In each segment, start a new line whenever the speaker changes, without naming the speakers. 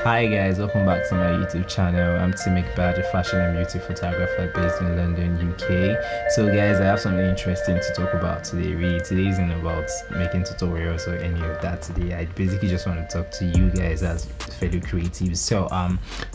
Hi guys, welcome back to my YouTube channel. I'm Mcbaj, a fashion and beauty photographer based in London, UK. So guys, I have something interesting to talk about today. Really, today isn't about making tutorials or any of that today. I basically just want to talk to you guys as fellow creatives. So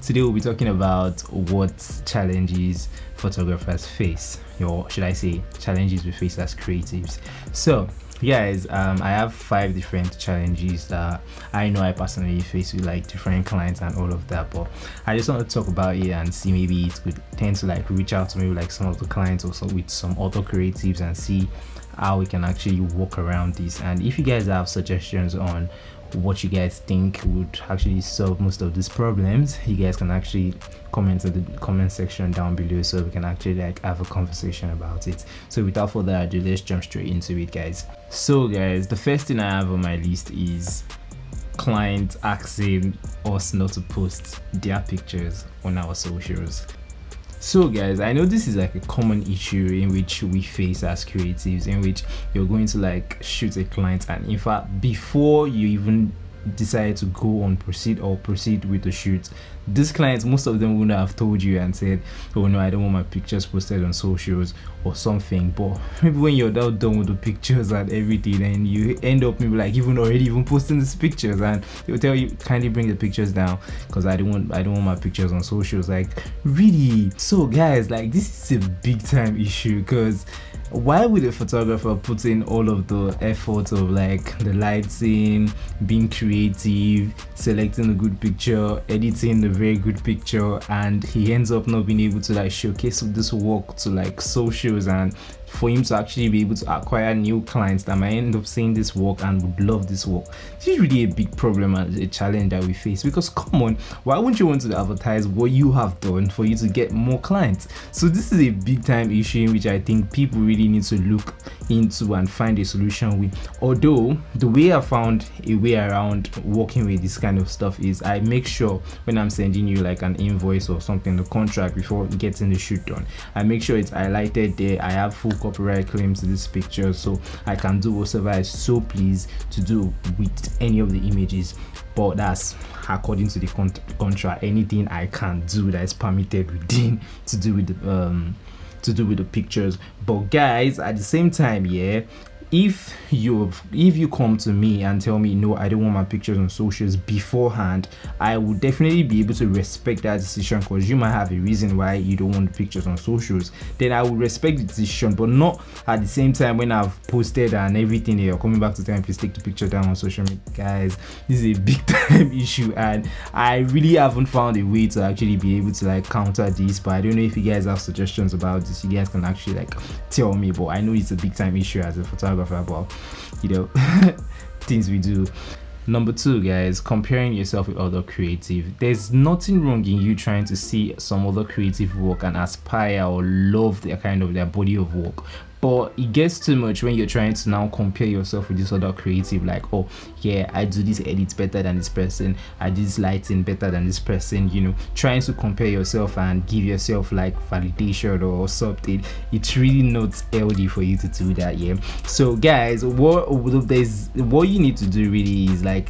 today we'll be talking about what challenges photographers face, or should I say challenges we face as creatives. So guys, I have 5 different challenges that I know I personally face with like different clients and all of that, but I just want to talk about it and see maybe it could tend to like reach out to maybe like some of the clients also with some other creatives and see how we can actually work around this. And if you guys have suggestions on what you guys think would actually solve most of these problems, you guys can actually comment in the comment section down below so we can actually like have a conversation about it. So without further ado, let's jump straight into it, guys. So guys, the first thing I have on my list is clients asking us not to post their pictures on our socials. So guys, I know this is like a common issue in which we face as creatives, in which you're going to like shoot a client, and in fact before you even decide to go on proceed with the shoot, these clients, most of them wouldn't have told you and said, oh no, I don't want my pictures posted on socials or something. But maybe when you're now done with the pictures and everything, and you end up maybe like even posting these pictures, and they'll tell you kindly bring the pictures down because I don't want my pictures on socials. Like, really? So guys, like, this is a big time issue, because why would a photographer put in all of the effort of like the lighting, being creative, selecting a good picture, editing a very good picture, and he ends up not being able to like showcase this work to like socials, and for him to actually be able to acquire new clients that might end up seeing this work and would love this work? This is really a big problem and a challenge that we face, because come on, why wouldn't you want to advertise what you have done for you to get more clients? So this is a big time issue in which I think people really need to look into and find a solution with. Although the way I found a way around working with this kind of stuff is I make sure when I'm sending you like an invoice or something, the contract, before getting the shoot done, I make sure it's highlighted there. I have full copyright claims to this picture, so I can do whatever I so please to do with any of the images. But that's according to the contract. Anything I can do that is permitted within to do with the pictures. But guys, at the same time, yeah, if you come to me and tell me no, I don't want my pictures on socials beforehand, I would definitely be able to respect that decision, because you might have a reason why you don't want the pictures on socials. Then I would respect the decision, but not at the same time when I've posted and everything, you're coming back to tell me please take the picture down on social media. Guys, this is a big time issue, and I really haven't found a way to actually be able to like counter this. But I don't know if you guys have suggestions about this. You guys can actually like tell me, but I know it's a big time issue as a photographer about, you know, things we do. Number 2, guys, comparing yourself with other creative. There's nothing wrong in you trying to see some other creative work and aspire or love their body of work, but it gets too much when you're trying to now compare yourself with this other creative, like, oh yeah, I do this edit better than this person, I do this lighting better than this person, you know, trying to compare yourself and give yourself like validation or something. It's really not healthy for you to do that, yeah. So guys, what you need to do really is like,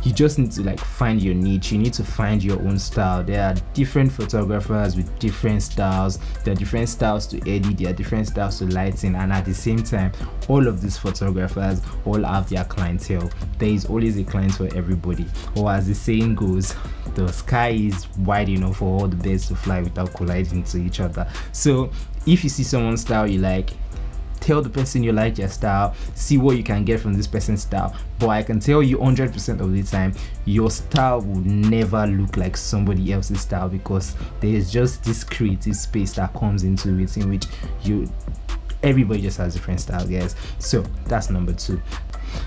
you just need to like find your niche. You need to find your own style. There are different photographers with different styles. There are different styles to edit, there are different styles to lighting, and at the same time, all of these photographers all have their clientele. There is always a client for everybody, or as the saying goes, the sky is wide enough for all the birds to fly without colliding to each other. So if you see someone's style you like, tell the person you like their style, see what you can get from this person's style. But I can tell you 100% of the time, your style will never look like somebody else's style, because there is just this creative space that comes into it in which everybody just has different style, guys. So that's number 2.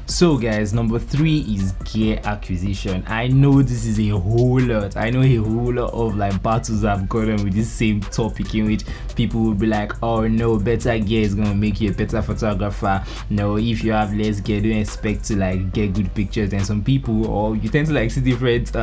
So guys, number 3 is gear acquisition. I know this is a whole lot. I know a whole lot of like battles I've gotten with this same topic, in which people will be like, oh no, better gear is gonna make you a better photographer. No, if you have less gear, don't expect to like get good pictures. And some people, or you tend to like see different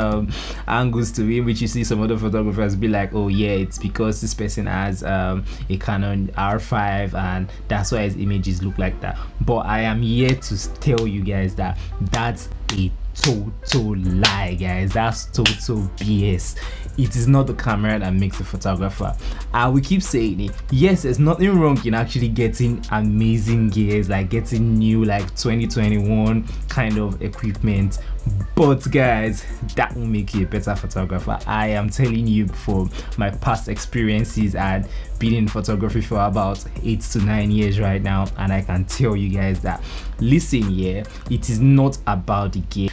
angles to it, which you see some other photographers be like, oh yeah, it's because this person has a Canon R5 and that's why his images look like that. But I am here to tell you guys that that's a total lie, guys. That's total BS. It is not the camera that makes the photographer. We keep saying it. Yes, there's nothing wrong in actually getting amazing gears, like getting new like 2021 kind of equipment, but guys, that will make you a better photographer. I am telling you from my past experiences and been in photography for about 8 to 9 years right now, and I can tell you guys that, listen here, it is not about the gear.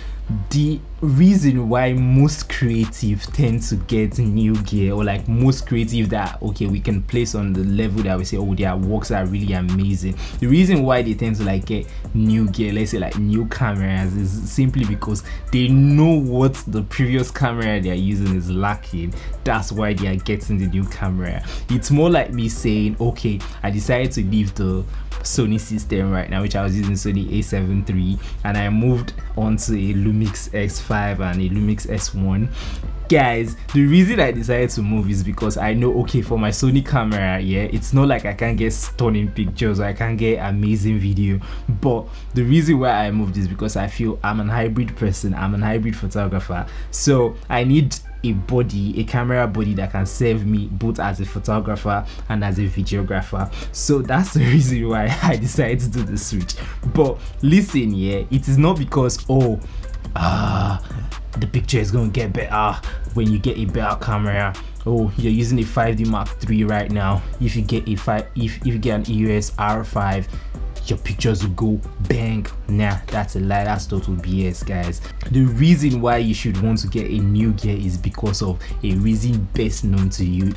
The reason why most creative tend to get new gear, or like most creative that okay we can place on the level that we say oh their works are really amazing, the reason why they tend to like get new gear, let's say like new cameras, is simply because they know what the previous camera they're using is lacking. That's why they are getting the new camera. It's more like me saying okay, I decided to leave the Sony system right now, which I was using Sony A7 III, and I moved on to a Lumix X5 and a Lumix S1. Guys, the reason I decided to move is because I know okay, for my Sony camera, yeah, it's not like I can get stunning pictures or I can get amazing video, but the reason why I moved is because I feel I'm an hybrid person, I'm an hybrid photographer, so I need a camera body that can serve me both as a photographer and as a videographer. So that's the reason why I decided to do the switch. But listen, yeah, it is not because the picture is going to get better when you get a better camera. Oh, you're using a 5D Mark III right now. If you get if you get an EOS R5, your pictures will go bang. Nah, that's a lie. That's total BS, guys. The reason why you should want to get a new gear is because of a reason best known to you.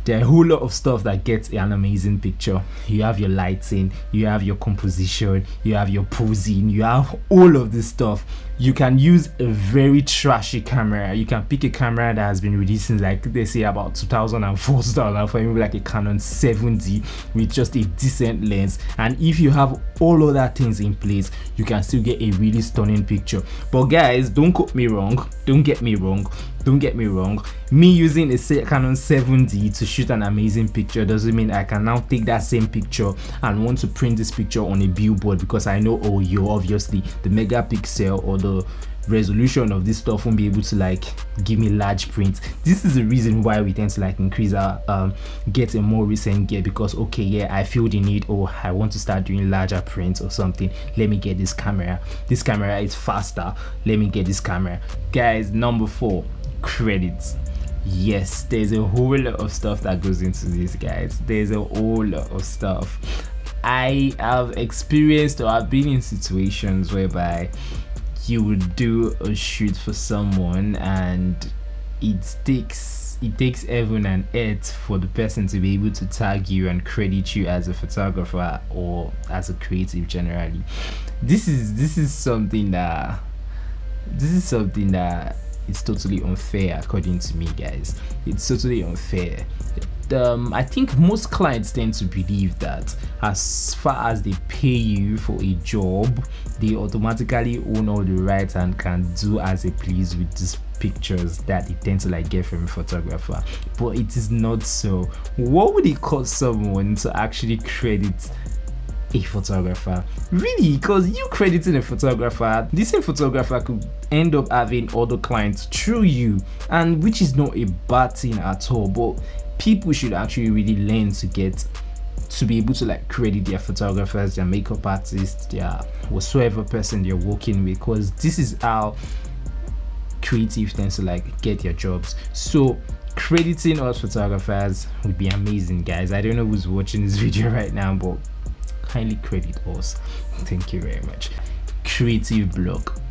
There are a whole lot of stuff that gets an amazing picture. You have your lighting, you have your composition, you have your posing, you have all of this stuff. You can use a very trashy camera. You can pick a camera that has been released since like they say about 2004, 2005, maybe like a Canon 7D with just a decent lens, and if you have all other things in place, you can still get a really stunning picture. But guys, don't get me wrong, me using a Canon 7D to shoot an amazing picture doesn't mean I can now take that same picture and want to print this picture on a billboard, because I know oh you're obviously the megapixel or the resolution of this stuff won't be able to like give me large prints. This is the reason why we tend to like increase our get a more recent gear, because okay, yeah, I feel the need, or I want to start doing larger prints or something, let me get this camera. This camera is faster, let me get this camera. Guys, number 4, credits. Yes, there's a whole lot of stuff that goes into this, guys. There's a whole lot of stuff. I have experienced, or I've been in situations whereby you would do a shoot for someone and it takes heaven and earth for the person to be able to tag you and credit you as a photographer or as a creative generally. This is something that it's totally unfair, according to me, guys. It's totally unfair. I think most clients tend to believe that as far as they pay you for a job, they automatically own all the rights and can do as they please with these pictures that they tend to like get from a photographer. But it is not so. What would it cost someone to actually credit a photographer? Really? Because you crediting a photographer, this same photographer could end up having other clients through you, and which is not a bad thing at all. But people should actually really learn to be able to like credit their photographers, their makeup artists, their whatsoever person they're working with, because this is how creative tends to like get their jobs. So crediting us photographers would be amazing, guys. I don't know who's watching this video right now, but kindly credit us. Thank you very much. Creative block.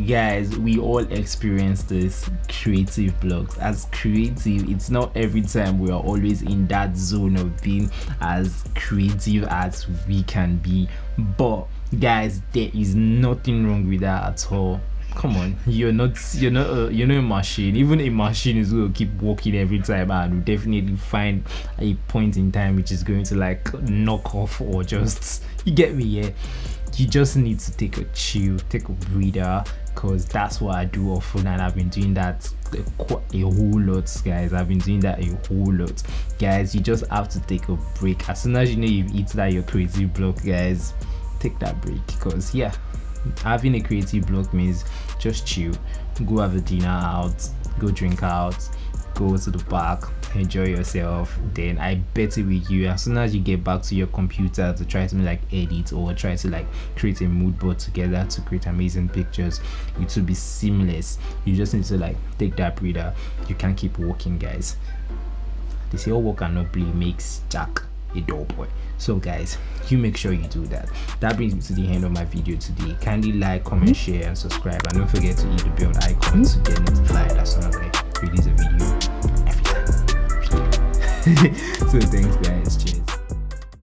Guys, we all experience this creative blocks. As creative, it's not every time we are always in that zone of being as creative as we can be, but guys, there is nothing wrong with that at all. Come on, you're not a machine. Even a machine is going to keep working every time and will definitely find a point in time which is going to like knock off, or just, you get me, yeah. You just need to take a chill, take a breather, because that's what I do often, and I've been doing that a whole lot, guys. I've been doing that a whole lot, guys. You just have to take a break. As soon as you know you've eaten that your creative block, guys, take that break, because yeah, having a creative block means just chill, go have a dinner out, go drink out, go to the park, enjoy yourself. Then I bet it with you, as soon as you get back to your computer to try to like edit or try to like create a mood board together to create amazing pictures, it will be seamless. You just need to like take that breather. You can't keep working, guys. They say all work and not play makes Jack a dull boy. So guys, you make sure you do that. That brings me to the end of my video today. Kindly like, comment, share and subscribe, and don't forget to hit the bell icon to get notified as soon as I release a video every time. So thanks guys. Cheers.